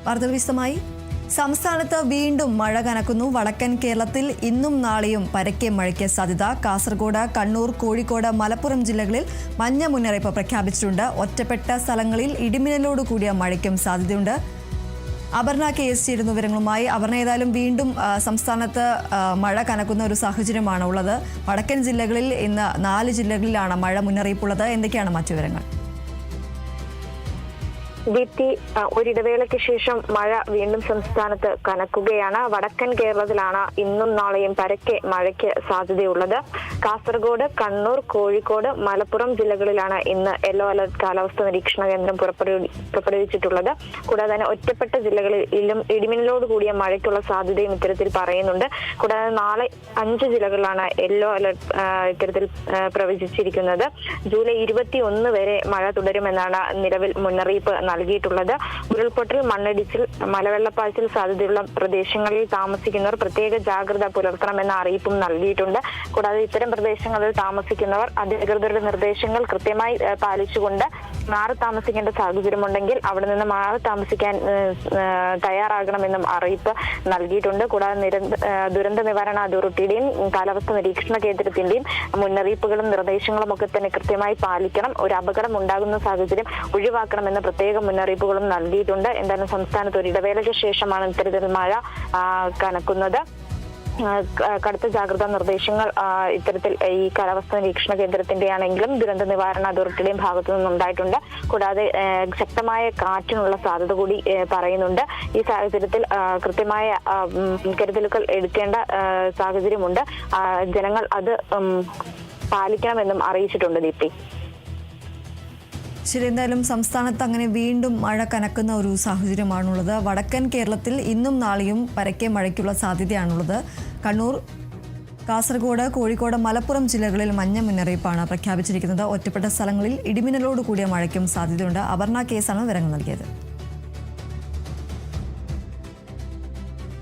വാർത്തകൾ വിശദമായി. സംസ്ഥാനത്ത് വീണ്ടും മഴ കനക്കുന്നു. വടക്കൻ കേരളത്തിൽ ഇന്നും നാളെയും പരക്കെ മഴയ്ക്ക് സാധ്യത. കാസർഗോഡ്, കണ്ണൂർ, കോഴിക്കോട്, മലപ്പുറം ജില്ലകളിൽ മഞ്ഞ മുന്നറിയിപ്പ് പ്രഖ്യാപിച്ചിട്ടുണ്ട്. ഒറ്റപ്പെട്ട സ്ഥലങ്ങളിൽ ഇടിമിന്നലോട് കൂടിയ മഴയ്ക്കും സാധ്യതയുണ്ട്. അപർണ KS ചേരുന്ന വിവരങ്ങളുമായി. അപർണ, ഏതായാലും വീണ്ടും സംസ്ഥാനത്ത് മഴ കനക്കുന്ന ഒരു സാഹചര്യമാണ് ഉള്ളത്. വടക്കൻ ജില്ലകളിൽ ഇന്ന് 4 ജില്ലകളിലാണ് മഴ മുന്നറിയിപ്പുള്ളത്. എന്തൊക്കെയാണ് മറ്റു വിവരങ്ങൾ? ദീപ്തി, ഒരിടവേളയ്ക്ക് ശേഷം മഴ വീണ്ടും സംസ്ഥാനത്ത് കനക്കുകയാണ്. വടക്കൻ കേരളത്തിലാണ് ഇന്നും നാളെയും പരക്കെ മഴയ്ക്ക് സാധ്യതയുള്ളത്. കാസർഗോഡ്, കണ്ണൂർ, കോഴിക്കോട്, മലപ്പുറം ജില്ലകളിലാണ് ഇന്ന് യെല്ലോ അലർട്ട് കാലാവസ്ഥാ നിരീക്ഷണ കേന്ദ്രം പുറപ്പെടുവിച്ചിട്ടുള്ളത്. കൂടാതെ തന്നെ ഒറ്റപ്പെട്ട ജില്ലകളിൽ ഇടിമിന്നലോട് കൂടിയ മഴയ്ക്കുള്ള സാധ്യതയും ഇത്തരത്തിൽ പറയുന്നുണ്ട്. കൂടാതെ നാളെ 5 ജില്ലകളിലാണ് യെല്ലോ അലർട്ട് ഇത്തരത്തിൽ പ്രവചിച്ചിരിക്കുന്നത്. ജൂലൈ 21 വരെ മഴ തുടരുമെന്നാണ് നിലവിൽ മുന്നറിയിപ്പ് നൽകിയിട്ടുള്ളത്. ഉരുൾപൊട്ടൽ, മണ്ണിടിച്ചിൽ, മലവെള്ളപ്പാച്ചിൽ സാധ്യതയുള്ള പ്രദേശങ്ങളിൽ താമസിക്കുന്നവർ പ്രത്യേക ജാഗ്രത പുലർത്തണമെന്ന അറിയിപ്പും നൽകിയിട്ടുണ്ട്. കൂടാതെ ഇത്തരം പ്രദേശങ്ങളിൽ താമസിക്കുന്നവർ അധികൃതരുടെ നിർദ്ദേശങ്ങൾ കൃത്യമായി പാലിച്ചുകൊണ്ട് മാറി താമസിക്കേണ്ട സാഹചര്യമുണ്ടെങ്കിൽ അവിടെ നിന്ന് മാറി താമസിക്കാൻ തയ്യാറാകണമെന്നും അറിയിപ്പ് നൽകിയിട്ടുണ്ട്. കൂടാതെ ദുരന്ത നിവാരണ അതോറിറ്റിയുടെയും കാലാവസ്ഥാ നിരീക്ഷണ കേന്ദ്രത്തിന്റെയും മുന്നറിയിപ്പുകളും നിർദ്ദേശങ്ങളും ഒക്കെ തന്നെ കൃത്യമായി പാലിക്കണം. ഒരു അപകടം ഉണ്ടാകുന്ന സാഹചര്യം ഒഴിവാക്കണമെന്ന് പ്രത്യേക മുന്നറിയിപ്പുകളും നൽകിയിട്ടുണ്ട്. എന്തായാലും സംസ്ഥാനത്ത് ഒരു ഇടവേളയ്ക്ക് ശേഷമാണ് ഇത്തരത്തിൽ മഴ കനക്കുന്നത്. കടുത്ത ജാഗ്രതാ നിർദ്ദേശങ്ങൾ ഇത്തരത്തിൽ ഈ കാലാവസ്ഥാ നിരീക്ഷണ കേന്ദ്രത്തിന്റെ ആണെങ്കിലും ദുരന്ത നിവാരണ അതോറിറ്റിയുടെയും ഭാഗത്തു നിന്നുണ്ടായിട്ടുണ്ട്. കൂടാതെ ശക്തമായ കാറ്റിനുള്ള സാധ്യത കൂടി പറയുന്നുണ്ട്. ഈ സാഹചര്യത്തിൽ കൃത്യമായ കരുതലുകൾ എടുക്കേണ്ട സാഹചര്യമുണ്ട്. ജനങ്ങൾ അത് പാലിക്കണമെന്നും അറിയിച്ചിട്ടുണ്ട്. ദീപ്തി, ശരി, എന്തായാലും സംസ്ഥാനത്ത് അങ്ങനെ വീണ്ടും മഴ കനക്കുന്ന ഒരു സാഹചര്യമാണുള്ളത്. വടക്കൻ കേരളത്തിൽ ഇന്നും നാളെയും പരക്കെ മഴയ്ക്കുള്ള സാധ്യതയാണുള്ളത്. കണ്ണൂർ, കാസർഗോഡ്, കോഴിക്കോട്, മലപ്പുറം ജില്ലകളിൽ മഞ്ഞ മുന്നറിയിപ്പാണ് പ്രഖ്യാപിച്ചിരിക്കുന്നത്. ഒറ്റപ്പെട്ട സ്ഥലങ്ങളിൽ ഇടിമിന്നലോട് കൂടിയ മഴയ്ക്കും സാധ്യതയുണ്ട്. അപർണ KS ആണ് വിവരങ്ങൾ നൽകിയത്.